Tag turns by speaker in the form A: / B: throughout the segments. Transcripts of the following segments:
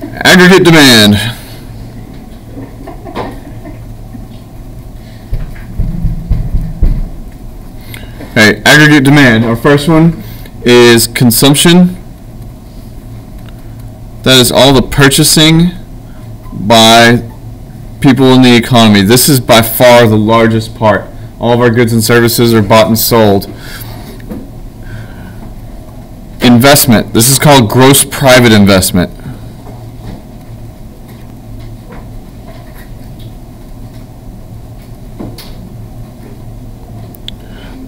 A: Aggregate demand. Okay, aggregate demand. Our first one is consumption. That is all the purchasing by people in the economy. This is by far the largest part. All of our goods and services are bought and sold. Investment. This is called gross private investment.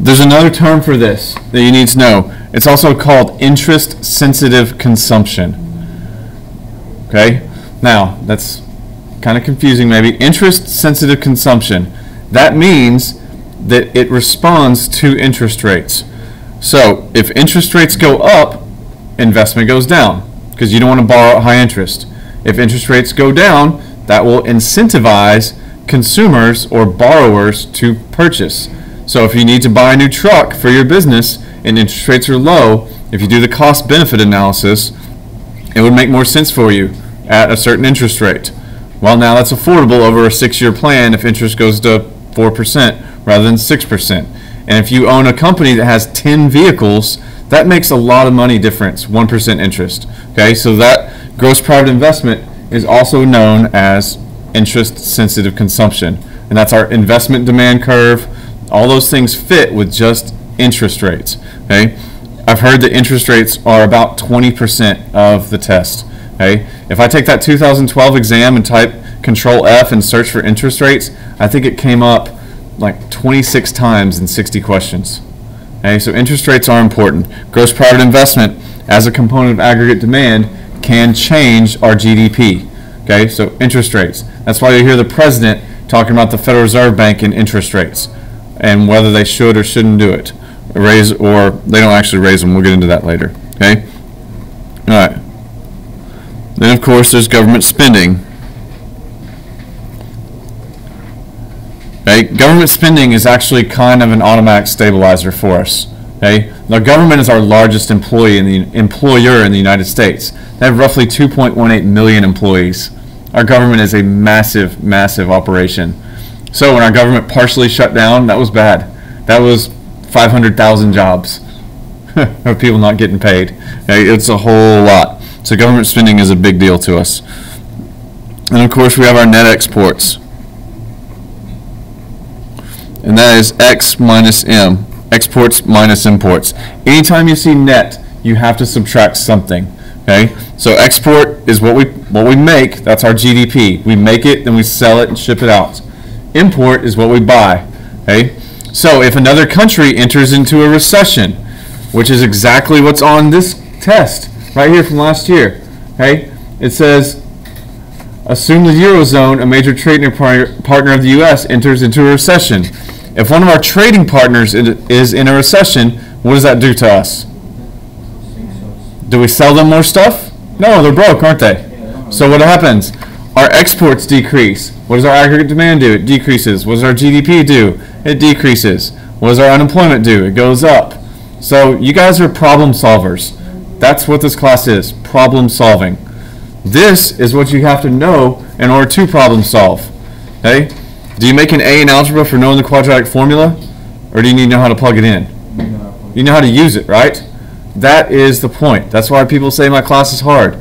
A: There's another term for this that you need to know. It's also called interest-sensitive consumption. Okay? Now, that's kind of confusing maybe. Interest-sensitive consumption. That means that it responds to interest rates. So, if interest rates go up, investment goes down because you don't want to borrow at high interest. If interest rates go down, that will incentivize consumers or borrowers to purchase. So if you need to buy a new truck for your business and interest rates are low, if you do the cost-benefit analysis, it would make more sense for you at a certain interest rate. Well, now that's affordable over a 6-year plan if interest goes to 4% rather than 6%. And if you own a company that has 10 vehicles, that makes a lot of money difference, 1% interest. Okay, so that gross private investment is also known as interest-sensitive consumption. And that's our investment demand curve. All those things fit with just interest rates. Okay, I've heard that interest rates are about 20% of the test. Okay, if I take that 2012 exam and type Control F and search for interest rates, I think it came up like 26 times in 60 questions. Okay, so interest rates are important. Gross private investment as a component of aggregate demand can change our GDP. Okay, so interest rates. That's why you hear the president talking about the Federal Reserve Bank and interest rates, and whether they should or shouldn't do it, raise, or they don't actually raise them. We'll get into that later. Okay. All right. Then of course there's government spending. Okay. Government spending is actually kind of an automatic stabilizer for us. Okay. Now government is our largest employer in the United States. They have roughly 2.18 million employees. Our government is a massive, massive operation. So when our government partially shut down, that was bad. That was 500,000 jobs of people not getting paid. It's a whole lot. So government spending is a big deal to us. And of course we have our net exports. And that is X minus M. Exports minus imports. Anytime you see net, you have to subtract something. Okay? So export is what we make. That's our GDP. We make it, then we sell it and ship it out. Import is what we buy. Okay? So if another country enters into a recession, which is exactly what's on this test right here from last year, okay? It says, assume the Eurozone, a major trading partner of the U.S., enters into a recession. If one of our trading partners is in a recession, what does that do to us? Do we sell them more stuff? No, they're broke, aren't they? So what happens? Our exports decrease. What does our aggregate demand do? It decreases. What does our GDP do? It decreases. What does our unemployment do? It goes up. So you guys are problem solvers. That's what this class is, problem solving. This is what you have to know in order to problem solve. Okay? Do you make an A in algebra for knowing the quadratic formula? Or do you need to know how to plug it in? You know how to use it, right? That is the point. That's why people say my class is hard.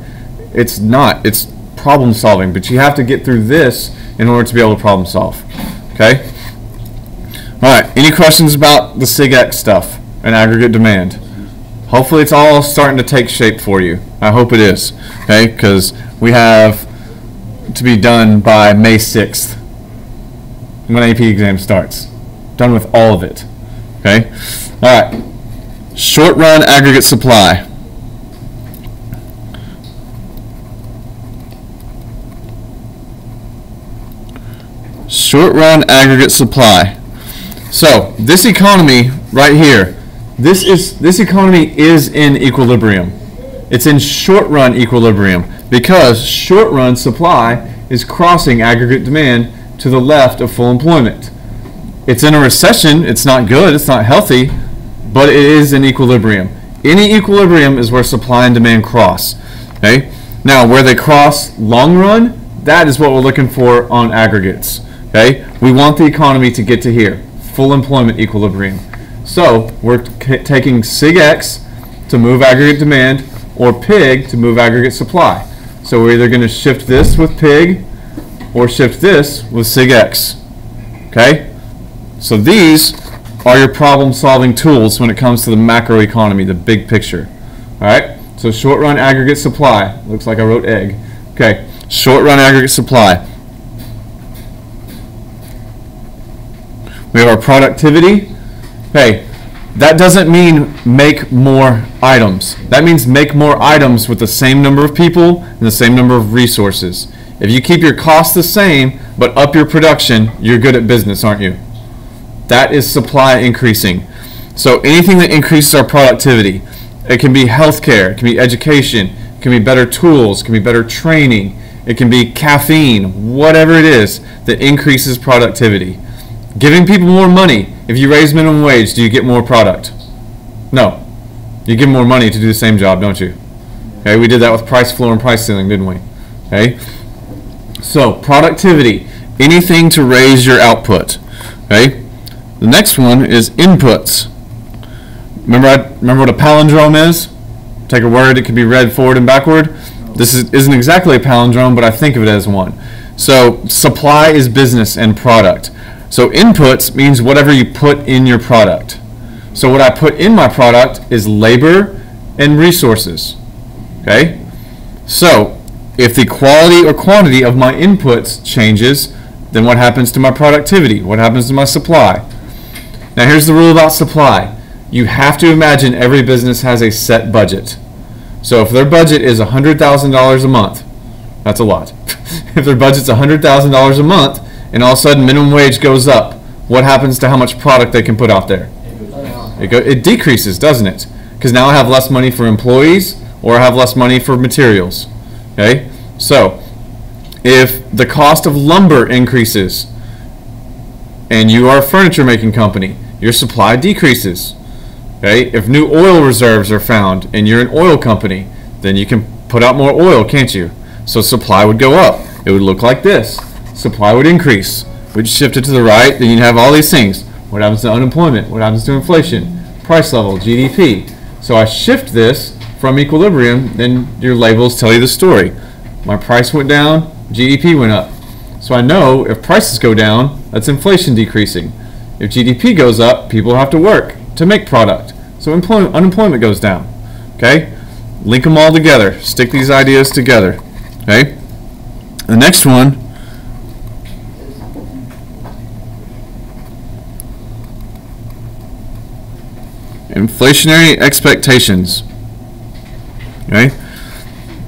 A: It's not. It's problem solving, but you have to get through this in order to be able to problem solve. Okay? Alright, any questions about the CIGXn stuff and aggregate demand? Hopefully it's all starting to take shape for you. I hope it is. Okay? Because we have to be done by May 6th when AP exam starts. Done with all of it. Okay? Alright. Short run aggregate supply. Short run aggregate supply. So this economy right here, this economy is in equilibrium. It's in short run equilibrium because short run supply is crossing aggregate demand to the left of full employment. It's in a recession. It's not good. It's not healthy, but it is in equilibrium. Any equilibrium is where supply and demand cross. Okay. Now, where they cross long run, that is what we're looking for on aggregates. Okay, we want the economy to get to here, full employment equilibrium. So we're taking CIGX to move aggregate demand, or PIG to move aggregate supply. So we're either going to shift this with PIG or shift this with CIGX. Okay, so these are your problem-solving tools when it comes to the macroeconomy, the big picture. All right, so short-run aggregate supply. Looks like I wrote egg. Okay, short-run aggregate supply. We have our productivity. Okay, that doesn't mean make more items. That means make more items with the same number of people and the same number of resources. If you keep your costs the same but up your production, you're good at business, aren't you? That is supply increasing. So anything that increases our productivity, it can be healthcare, it can be education, it can be better tools, it can be better training, it can be caffeine, whatever it is that increases productivity. Giving people more money. If you raise minimum wage, do you get more product? No. You give more money to do the same job, don't you? Okay, we did that with price floor and price ceiling, didn't we? Okay. So productivity, anything to raise your output. Okay. The next one is inputs. Remember what a palindrome is? Take a word, it can be read forward and backward. This isn't exactly a palindrome, but I think of it as one. So supply is business and product. So inputs means whatever you put in your product. So what I put in my product is labor and resources. Okay? So if the quality or quantity of my inputs changes, then what happens to my productivity? What happens to my supply? Now here's the rule about supply. You have to imagine every business has a set budget. So if their budget is $100,000 a month, that's a lot. If their budget's $100,000 a month, and all of a sudden minimum wage goes up, what happens to how much product they can put out there? It decreases, doesn't it? Because now I have less money for employees, or I have less money for materials. Okay? So if the cost of lumber increases, and you are a furniture making company, your supply decreases. Okay? If new oil reserves are found, and you're an oil company, then you can put out more oil, can't you? So supply would go up. It would look like this. Supply would increase. We'd shift it to the right, then you'd have all these things. What happens to unemployment? What happens to inflation? Price level, GDP. So I shift this from equilibrium, then your labels tell you the story. My price went down, GDP went up. So I know if prices go down, that's inflation decreasing. If GDP goes up, people have to work to make product. So unemployment goes down. Okay? Link them all together. Stick these ideas together. Okay? The next one, inflationary expectations. Okay?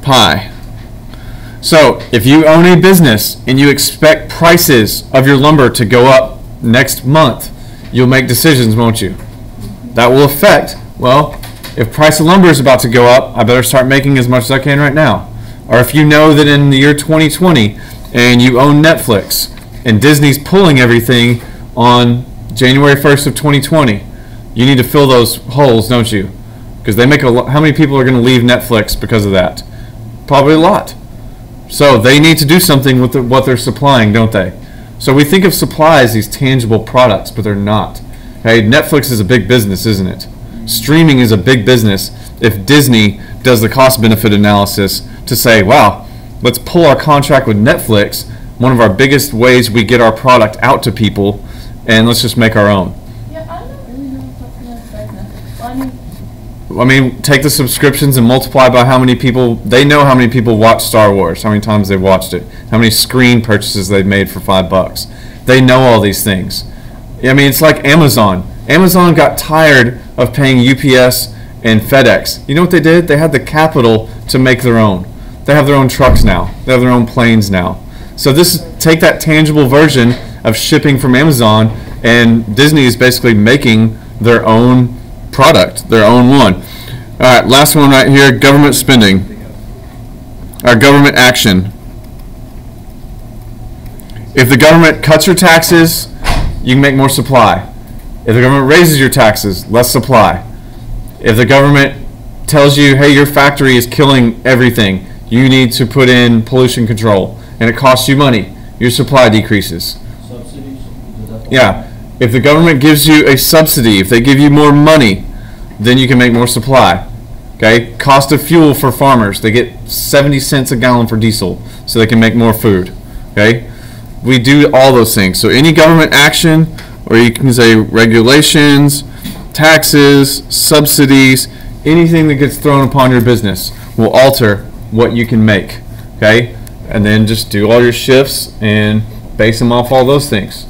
A: Pi. So if you own a business and you expect prices of your lumber to go up next month, you'll make decisions, won't you? That will affect, well, if price of lumber is about to go up, I better start making as much as I can right now. Or if you know that in the year 2020 and you own Netflix and Disney's pulling everything on January 1st of 2020, you need to fill those holes, don't you? Because they make how many people are going to leave Netflix because of that? Probably a lot. So they need to do something with what they're supplying, don't they? So we think of supply as these tangible products, but they're not. Hey, Netflix is a big business, isn't it? Streaming is a big business. If Disney does the cost-benefit analysis to say, wow, let's pull our contract with Netflix, one of our biggest ways we get our product out to people, and let's just make our own.
B: Yeah, I don't really know what's going to affect Netflix.
A: I mean, take the subscriptions and multiply by how many people, they know how many people watch Star Wars, how many times they've watched it, how many screen purchases they've made for $5. They know all these things. I mean, it's like Amazon. Amazon got tired of paying UPS and FedEx. You know what they did? They had the capital to make their own. They have their own trucks now. They have their own planes now. So take that tangible version of shipping from Amazon, and Disney is basically making their own product, their own one. All right, last one right here, government spending. Our government action. If the government cuts your taxes, you can make more supply. If the government raises your taxes, less supply. If the government tells you, hey, your factory is killing everything, you need to put in pollution control, and it costs you money. Your supply decreases.
C: Subsidies?
A: Yeah. If the government gives you a subsidy, if they give you more money, then you can make more supply. Okay? Cost of fuel for farmers. They get 70 cents a gallon for diesel, so they can make more food. Okay? We do all those things. So any government action, or you can say regulations, taxes, subsidies, anything that gets thrown upon your business will alter what you can make. Okay? And then just do all your shifts and base them off all those things.